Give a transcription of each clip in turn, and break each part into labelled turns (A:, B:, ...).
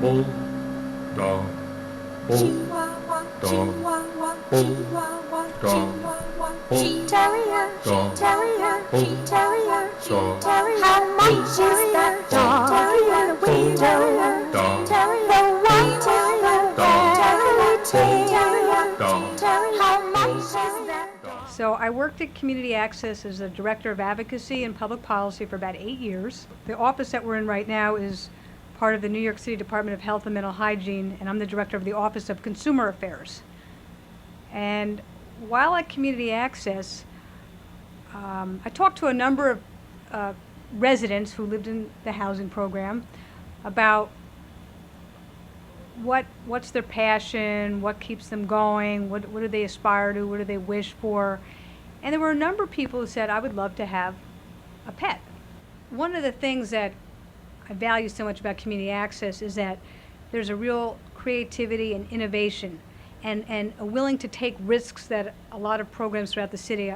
A: Terrier, terrier, terrier, terrier. How much is that dog? Terrier, the wee terrier, terrier, the white terrier, terrier, terrier. How much is that dog?
B: So I worked at Community Access as a Director of Advocacy and Public Policy for about 8 years. The office that we're in right now is part of the New York City Department of Health and Mental Hygiene, and I'm the Director of the Office of Consumer Affairs. And while at Community Access, I talked to a number of residents who lived in the housing program about what's their passion, what keeps them going, what do they aspire to, what do they wish for. And there were a number of people who said, I would love to have a pet. One of the things that I value so much about Community Access is that there's a real creativity and innovation and a willing to take risks that a lot of programs throughout the city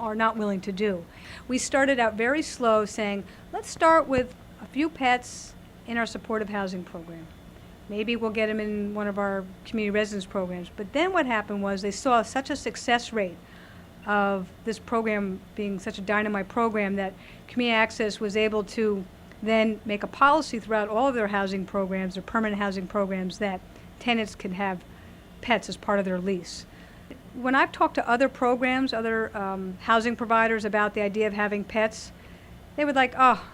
B: are not willing to do. We started out very slow saying, let's start with a few pets in our supportive housing program. Maybe we'll get them in one of our community residence programs. But then what happened was they saw such a success rate of this program being such a dynamite program that Community Access was able to then make a policy throughout all of their housing programs, their permanent housing programs, that tenants can have pets as part of their lease. When I've talked to other programs, other housing providers about the idea of having pets, they would like, oh,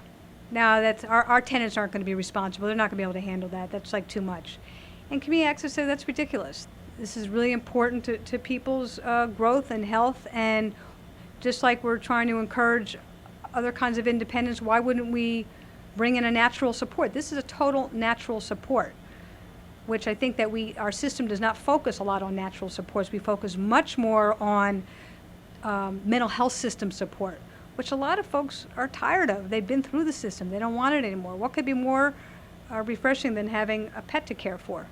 B: no, that's our tenants aren't going to be responsible. They're not going to be able to handle that. That's like too much. And Community Access said that's ridiculous. This is really important to people's growth and health, and just like we're trying to encourage other kinds of independence, why wouldn't we bring in a natural support? This is a total natural support, which I think that our system does not focus a lot on natural supports. We focus much more on mental health system support, which a lot of folks are tired of. They've been through the system. They don't want it anymore. What could be more refreshing than having a pet to care for?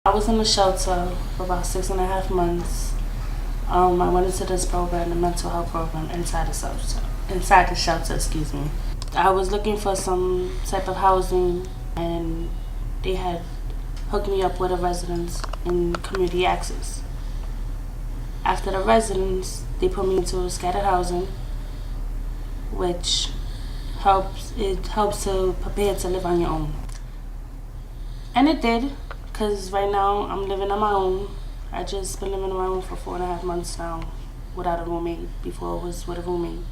C: I was in the shelter for about 6.5 months. I went into this program, the mental health program, inside the shelter, excuse me. I was looking for some type of housing, and they had hooked me up with a residence in Community Access. After the residence, they put me into scattered housing, which helps to prepare to live on your own. And it did, because right now I'm living on my own. I just been living on my own for 4.5 months now without a roommate. Before I was with a roommate.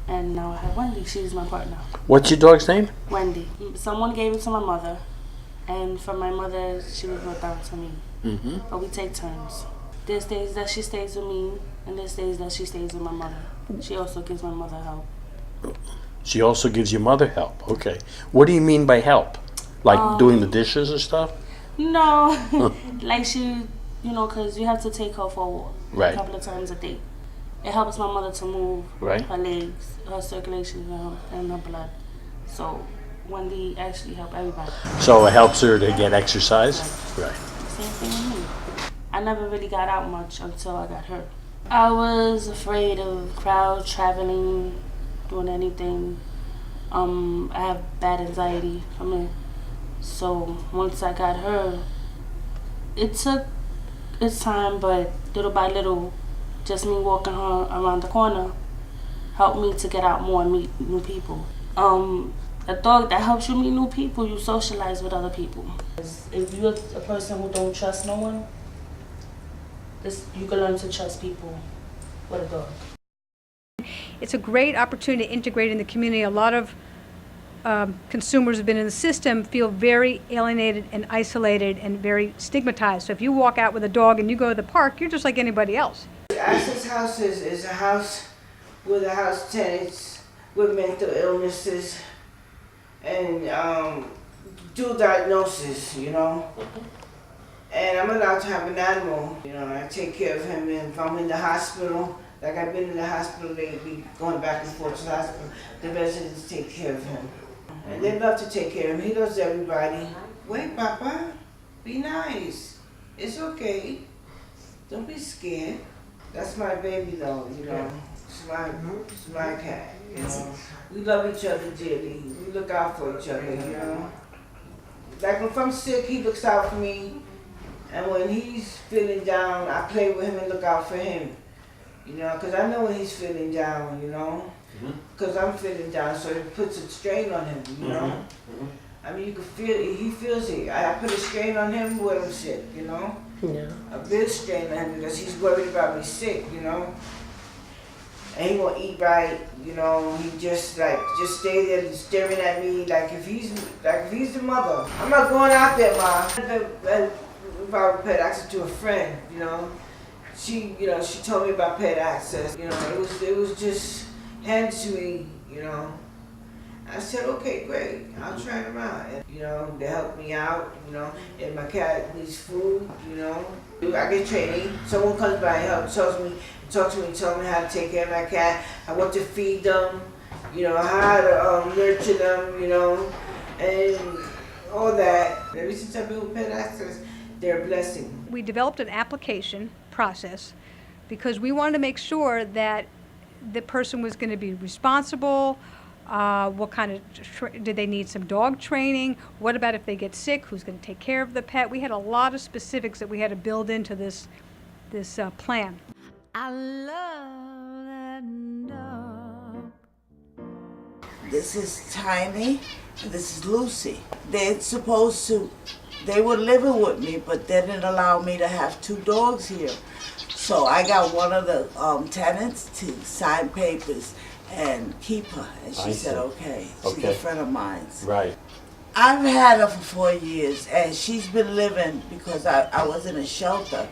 C: And now I have Wendy. She's my partner.
D: What's your dog's name?
C: Wendy. Someone gave it to my mother, and from my mother, she was brought down to me. Mm-hmm. But we take turns. There's days that she stays with me, and there's days that she stays with my mother. She also gives my mother help.
D: She also gives your mother help. Okay. What do you mean by help? Like doing the dishes and stuff?
C: No. Like she, because you have to take her for a walk
D: Right.
C: a couple of times a day. It helps my mother to move
D: Right.
C: her legs, her circulation, and her blood. So Wendy actually helped everybody.
D: So it helps her to get exercise? Right.
C: Same thing with me. I never really got out much until I got hurt. I was afraid of crowds, traveling, doing anything. I have bad anxiety. So once I got hurt, it took its time, but little by little, just me walking her around the corner helped me to get out more and meet new people. A dog that helps you meet new people, you socialize with other people. If you're a person who don't trust no one, you can learn to trust people with a dog.
B: It's a great opportunity to integrate in the community. A lot of consumers have been in the system feel very alienated and isolated and very stigmatized. So if you walk out with a dog and you go to the park, you're just like anybody else.
E: Access Houses is a house with the house tenants with mental illnesses and dual diagnosis, And I'm allowed to have an animal, I take care of him. And if I'm in the hospital, like I've been in the hospital, they be going back and forth to the hospital. The residents take care of him. And they love to take care of him. He loves everybody. Wait, Papa, be nice. It's okay. Don't be scared. That's my baby though, It's my cat. You know, we love each other dearly. We look out for each other. You know, like if I'm sick, he looks out for me, and when he's feeling down, I play with him and look out for him. You know, because I know when he's feeling down. You know, because I'm feeling down, so it puts a strain on him. You know. I mean, you can feel it. He feels it. I put a strain on him when I'm sick, you know?
A: Yeah.
E: A big strain on him because he's worried about me sick, you know? And he won't eat right, you know? He just stay there staring at me like if he's the mother. I'm not going out there, Ma. If I would pet access to a friend, you know? She told me about pet access, you know? It was just handed to me, you know? I said, okay, great. I'll try them out. And, you know, they help me out, you know. If my cat needs food, you know. I get training. Someone comes by and talks to me, tells me how to take care of my cat, what to feed them, you know, how to nurture them, you know, and all that. Ever since I've been with Pet Access, they're a blessing.
B: We developed an application process because we wanted to make sure that the person was going to be responsible. What kind of, did they need some dog training? What about if they get sick? Who's going to take care of the pet? We had a lot of specifics that we had to build into this plan.
A: I love that dog.
F: This is Tiny, and this is Lucy. They were living with me, but they didn't allow me to have 2 dogs here. So I got one of the tenants to sign papers and keep her. And she said, okay. She's a friend of mine.
D: Right.
F: I've had her for 4 years, and she's been living, because I was in a shelter.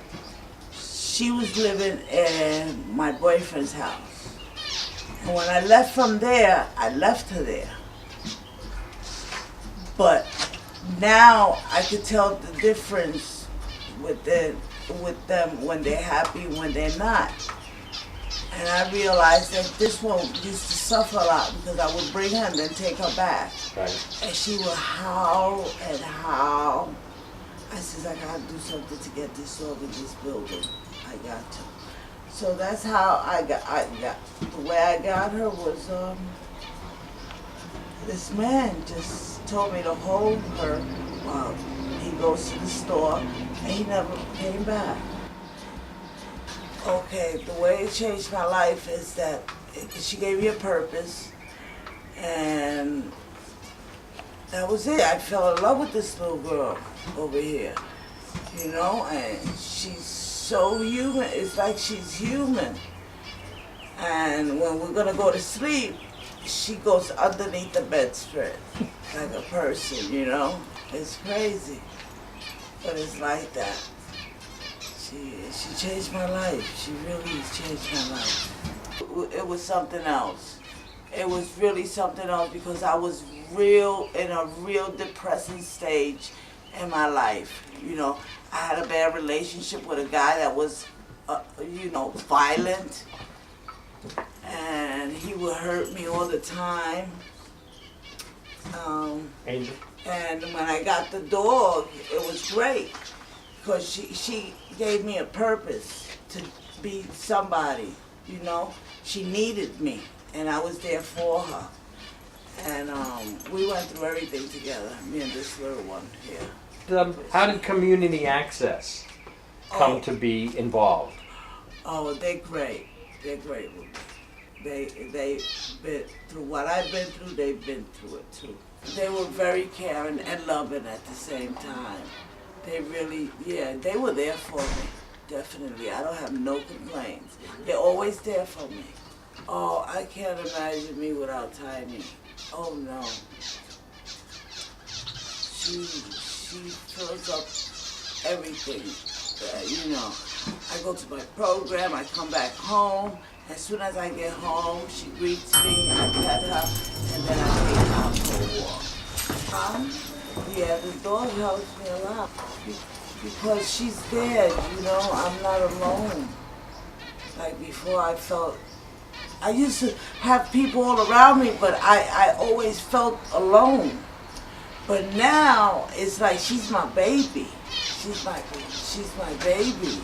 F: She was living in my boyfriend's house. And when I left from there, I left her there. But now I could tell the difference with them when they're happy, when they're not. And I realized that this one used to suffer a lot because I would bring her and then take her back.
D: Right.
F: And she would howl and howl. I said, I gotta do something to get this dog in this building. I got to. So that's how I got, the way I got her was, this man just told me to hold her while he goes to the store, and he never came back. Okay, the way it changed my life is that she gave me a purpose, and that was it. I fell in love with this little girl over here, you know, and she's so human. It's like she's human. And when we're gonna go to sleep, she goes underneath the bedspread like a person, you know. It's crazy, but it's like that. She changed my life. She really changed my life. It was something else. It was really something else because I was in a real depressing stage in my life. You know, I had a bad relationship with a guy that was, you know, violent. And he would hurt me all the time.
D: Angel?
F: And when I got the dog, it was great. Because she gave me a purpose to be somebody, you know. She needed me, and I was there for her. And we went through everything together, me and this little one here.
G: How did Community Access come to be involved?
F: Oh, they're great. They're great with me. They've been through what I've been through, they've been through it too. They were very caring and loving at the same time. They really, yeah, they were there for me, definitely. I don't have no complaints. They're always there for me. Oh, I can't imagine me without Tiny. Oh no. She fills up everything, you know. I go to my program, I come back home. As soon as I get home, she greets me, I pet her, and then I take her out for a walk. Yeah, the dog helps me a lot because she's there, you know, I'm not alone. Like before I used to have people all around me, but I always felt alone. But now, it's like she's my baby. She's my baby.